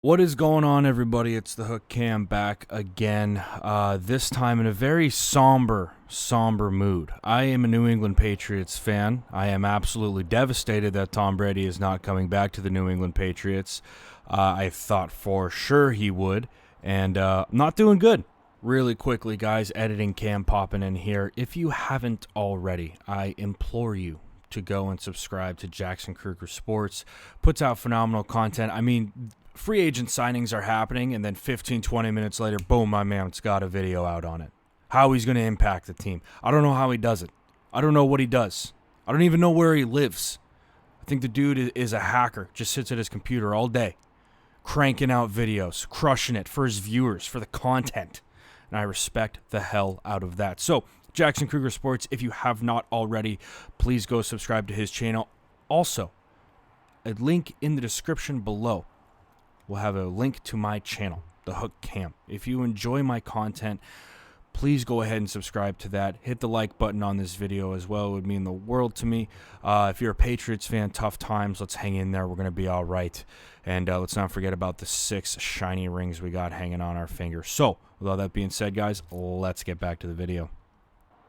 What is going on, everybody? It's the Hook Cam back again, this time in a very somber mood. I am a New England Patriots fan. I am absolutely devastated that Tom Brady is not coming back to the New England Patriots. I thought for sure he would, and not doing good. Really quickly, guys, editing cam popping in here. If you haven't already, I implore you to go and subscribe to Jackson Kruger Sports. Puts out phenomenal content. I mean, free agent signings are happening, and then 15, 20 minutes later, boom, my man's got a video out on it. How he's going to impact the team. I don't know how he does it. I don't know what he does. I don't even know where he lives. I think the dude is a hacker, just sits at his computer all day, cranking out videos, crushing it for his viewers, for the content. And I respect the hell out of that. So, Jackson Kruger Sports, if you have not already, please go subscribe to his channel. Also, a link in the description below will have a link to my channel, The Hook Cam. If you enjoy my content, please go ahead and subscribe to that. Hit the like button on this video as well. It would mean the world to me. If you're a Patriots fan, tough times. Let's hang in there. We're going to be all right. And let's not forget about the 6 shiny rings we got hanging on our fingers. So, with all that being said, guys, let's get back to the video.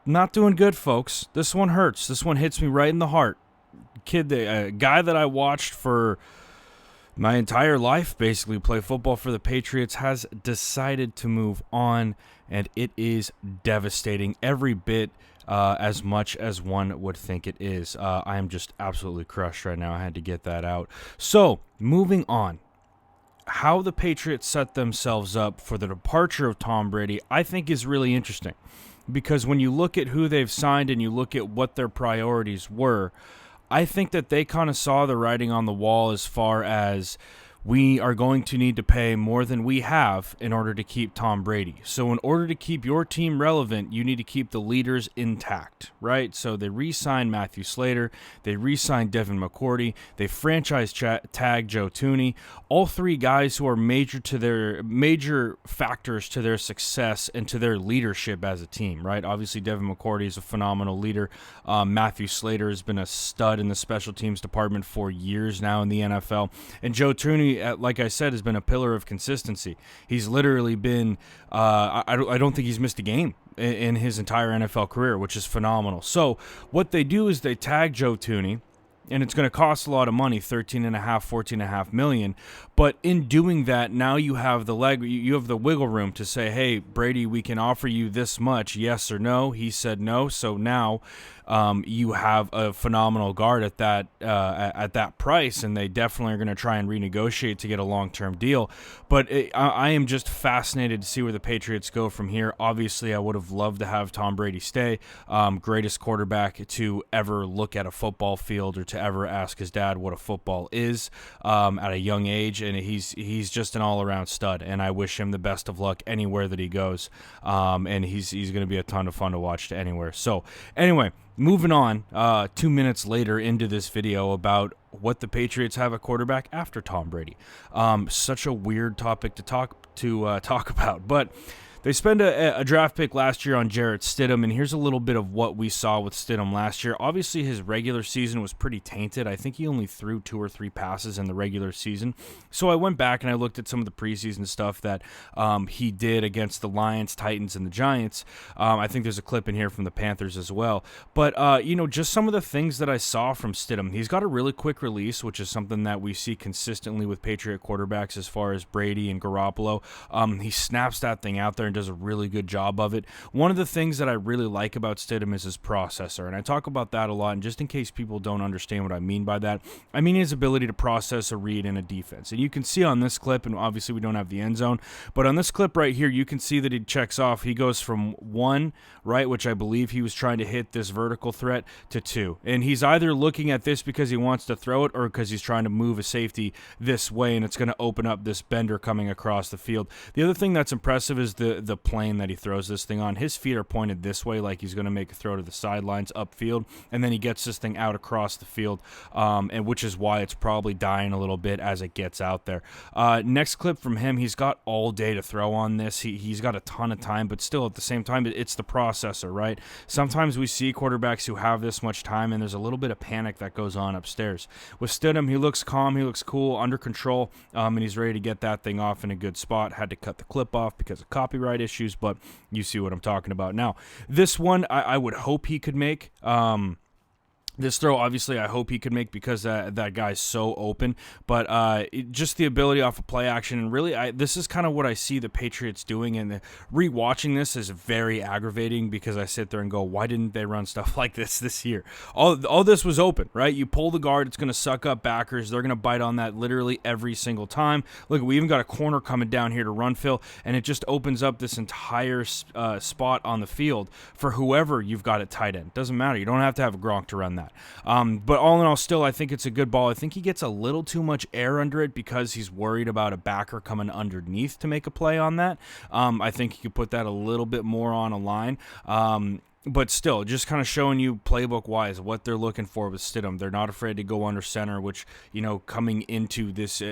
Not doing good, folks. This one hurts. This one hits me right in the heart. The guy that I watched for my entire life, basically play football for the Patriots, has decided to move on, and it is devastating every bit as much as one would think it is. I am just absolutely crushed right now. I had to get that out. So, moving on. How the Patriots set themselves up for the departure of Tom Brady, I think is really interesting. Because when you look at who they've signed and you look at what their priorities were, I think that they kind of saw the writing on the wall as far as we are going to need to pay more than we have in order to keep Tom Brady. So in order to keep your team relevant, you need to keep the leaders intact, right? So they re-signed Matthew Slater, they re-signed Devin McCourty, they franchise tag Joe Thuney, all three guys who are major factors to their success and to their leadership as a team, right? Obviously, Devin McCourty is a phenomenal leader. Matthew Slater has been a stud in the special teams department for years now in the NFL, and Joe Thuney, like I said, has been a pillar of consistency. He's literally been, I don't think he's missed a game in his entire NFL career, which is phenomenal. So what they do is they tag Joe Thuney, and it's going to cost a lot of money, $14.5 million. But in doing that, now you have the wiggle room to say, hey, Brady, we can offer you this much, yes or no. He said no, so now you have a phenomenal guard at that price, and they definitely are going to try and renegotiate to get a long-term deal. But I am just fascinated to see where the Patriots go from here. Obviously, I would have loved to have Tom Brady stay, greatest quarterback to ever look at a football field or to ever ask his dad what a football is at a young age, and he's just an all-around stud, and I wish him the best of luck anywhere that he goes, and he's going to be a ton of fun to watch to anywhere. So anyway, moving on, 2 minutes later into this video about what the Patriots have at quarterback after Tom Brady. Such a weird topic to talk about, but they spent a draft pick last year on Jarrett Stidham, and here's a little bit of what we saw with Stidham last year. Obviously, his regular season was pretty tainted. I think he only threw 2 or 3 passes in the regular season. So I went back and I looked at some of the preseason stuff that he did against the Lions, Titans, and the Giants. I think there's a clip in here from the Panthers as well. But, just some of the things that I saw from Stidham. He's got a really quick release, which is something that we see consistently with Patriot quarterbacks as far as Brady and Garoppolo. He snaps that thing out there and does a really good job of it. One of the things that I really like about Stidham is his processor, and I talk about that a lot, and just in case people don't understand what I mean by that, I mean his ability to process a read in a defense. And you can see on this clip, and obviously we don't have the end zone, but on this clip right here, you can see that he checks off. He goes from 1, right, which I believe he was trying to hit this vertical threat, to 2. And he's either looking at this because he wants to throw it or because he's trying to move a safety this way, and it's going to open up this bender coming across the field. The other thing that's impressive is the the plane that he throws this thing on. His feet are pointed this way, like he's going to make a throw to the sidelines upfield, and then he gets this thing out across the field, and which is why it's probably dying a little bit as it gets out there. Next clip from him, he's got all day to throw on this. He's got a ton of time, but still at the same time, it's the processor, right? Sometimes we see quarterbacks who have this much time, and there's a little bit of panic that goes on upstairs. With Stidham, he looks calm, he looks cool, under control, and he's ready to get that thing off in a good spot. Had to cut the clip off because of copyright issues, but you see what I'm talking about. Now, this one I would hope he could make. This throw, obviously, I hope he could make because that guy's so open. But just the ability off of play action, and really, this is kind of what I see the Patriots doing. And rewatching this is very aggravating because I sit there and go, why didn't they run stuff like this year? All this was open, right? You pull the guard, it's going to suck up backers. They're going to bite on that literally every single time. Look, we even got a corner coming down here to run fill, and it just opens up this entire spot on the field for whoever you've got at tight end. Doesn't matter. You don't have to have a Gronk to run that. But all in all, still, I think it's a good ball. I think he gets a little too much air under it because he's worried about a backer coming underneath to make a play on that. I think he could put that a little bit more on a line. But still, just kind of showing you playbook-wise what they're looking for with Stidham. They're not afraid to go under center, which, coming into this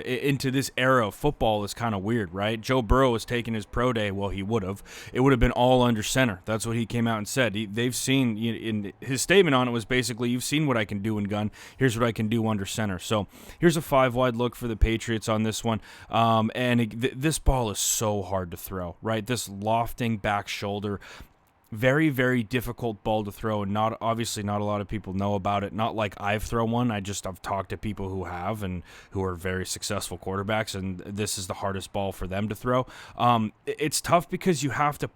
era of football is kind of weird, right? Joe Burrow was taking his pro day. Well, he would have. It would have been all under center. That's what he came out and said. They've seen, in his statement on it was basically, you've seen what I can do in gun. Here's what I can do under center. So here's a 5-wide look for the Patriots on this one. This ball is so hard to throw, right? This lofting back shoulder. Very, very difficult ball to throw, and obviously not a lot of people know about it. Not like I've thrown one. I've talked to people who have and who are very successful quarterbacks, and this is the hardest ball for them to throw. It's tough because you still have to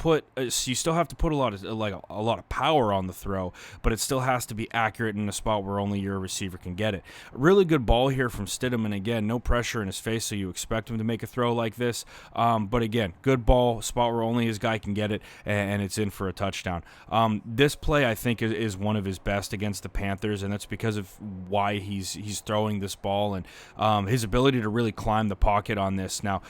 put a lot of power on the throw, but it still has to be accurate in a spot where only your receiver can get it. A really good ball here from Stidham, and again, no pressure in his face, so you expect him to make a throw like this. But again, good ball, spot where only his guy can get it, and it's in for a touchdown. This play, I think, is one of his best against the Panthers, and that's because of why he's throwing this ball and his ability to really climb the pocket on this. Now,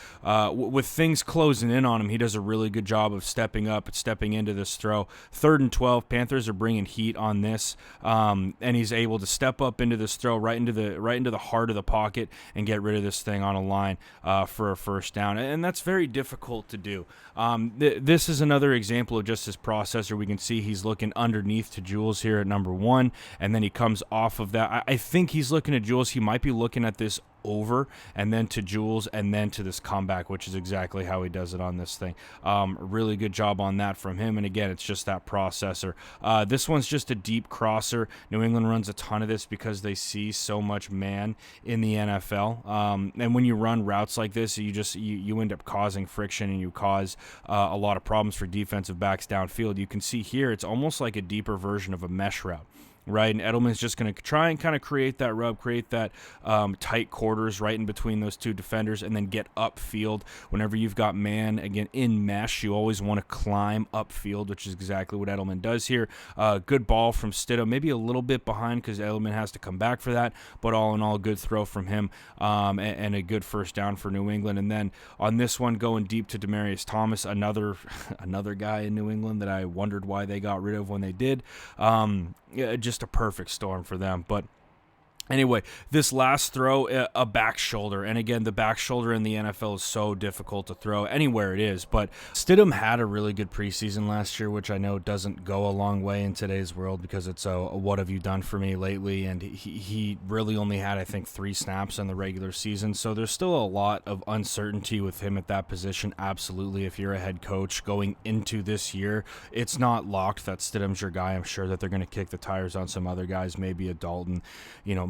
with things closing in on him, he does a really good job of stepping up and stepping into this throw. 3rd and 12, Panthers are bringing heat on this, and he's able to step up into this throw right into the heart of the pocket and get rid of this thing on a line for a first down, and that's very difficult to do. This is another example of just his processor. We can see he's looking underneath to Jules here at number 1, and then he comes off of that. I think he's looking at Jules. He might be looking at this over and then to Jules and then to this comeback, which is exactly how he does it on this thing. Really good job on that from him, and again, it's just that processor. This one's just a deep crosser. New England runs a ton of this because they see so much man in the NFL, and when you run routes like this, you end up causing friction, and you cause a lot of problems for defensive backs downfield. You can see here it's almost like a deeper version of a mesh route, right? And Edelman's just going to try and kind of create that rub, create that tight quarters right in between those two defenders, and then get upfield. Whenever you've got man, again, in mesh, you always want to climb upfield, which is exactly what Edelman does here. Good ball from Stidham, maybe a little bit behind because Edelman has to come back for that, but all in all, good throw from him, and a good first down for New England. And then on this one, going deep to Demaryius Thomas, another guy in New England that I wondered why they got rid of when they did. Just a perfect storm for them. But anyway, this last throw, a back shoulder. And again, the back shoulder in the NFL is so difficult to throw anywhere it is. But Stidham had a really good preseason last year, which I know doesn't go a long way in today's world because it's a what have you done for me lately? And he really only had, I think, 3 snaps in the regular season. So there's still a lot of uncertainty with him at that position. Absolutely. If you're a head coach going into this year, it's not locked that Stidham's your guy. I'm sure that they're going to kick the tires on some other guys, maybe a Dalton,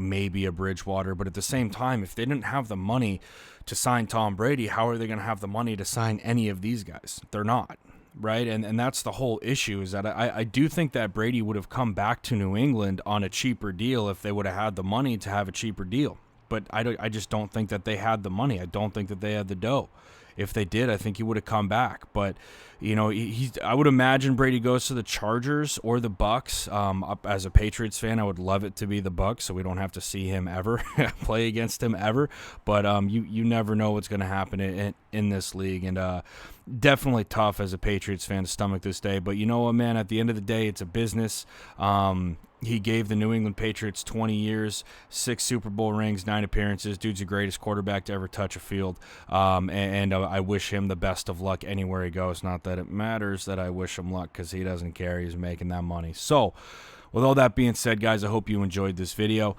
maybe a Bridgewater, but at the same time, if they didn't have the money to sign Tom Brady, how are they going to have the money to sign any of these guys? They're not, right? And that's the whole issue, is that I do think that Brady would have come back to New England on a cheaper deal if they would have had the money to have a cheaper deal. but I just don't think that they had the money. I don't think that they had the dough. If they did, I think he would have come back. But, you know, I would imagine Brady goes to the Chargers or the Bucks. As a Patriots fan, I would love it to be the Bucks, so we don't have to see him ever, play against him ever. But you never know what's going to happen in this league. And definitely tough as a Patriots fan to stomach this day. But you know what, man? At the end of the day, it's a business. He gave the New England Patriots 20 years, 6 Super Bowl rings, 9 appearances. Dude's the greatest quarterback to ever touch a field. I wish him the best of luck anywhere he goes. Not that it matters that I wish him luck, because he doesn't care. He's making that money. So, with all that being said, guys, I hope you enjoyed this video.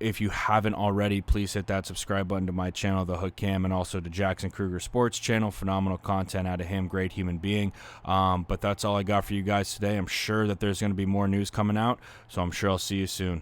If you haven't already, please hit that subscribe button to my channel, The Hook Cam, and also to Jackson Kruger Sports channel. Phenomenal content out of him. Great human being. But that's all I got for you guys today. I'm sure that there's going to be more news coming out, so I'm sure I'll see you soon.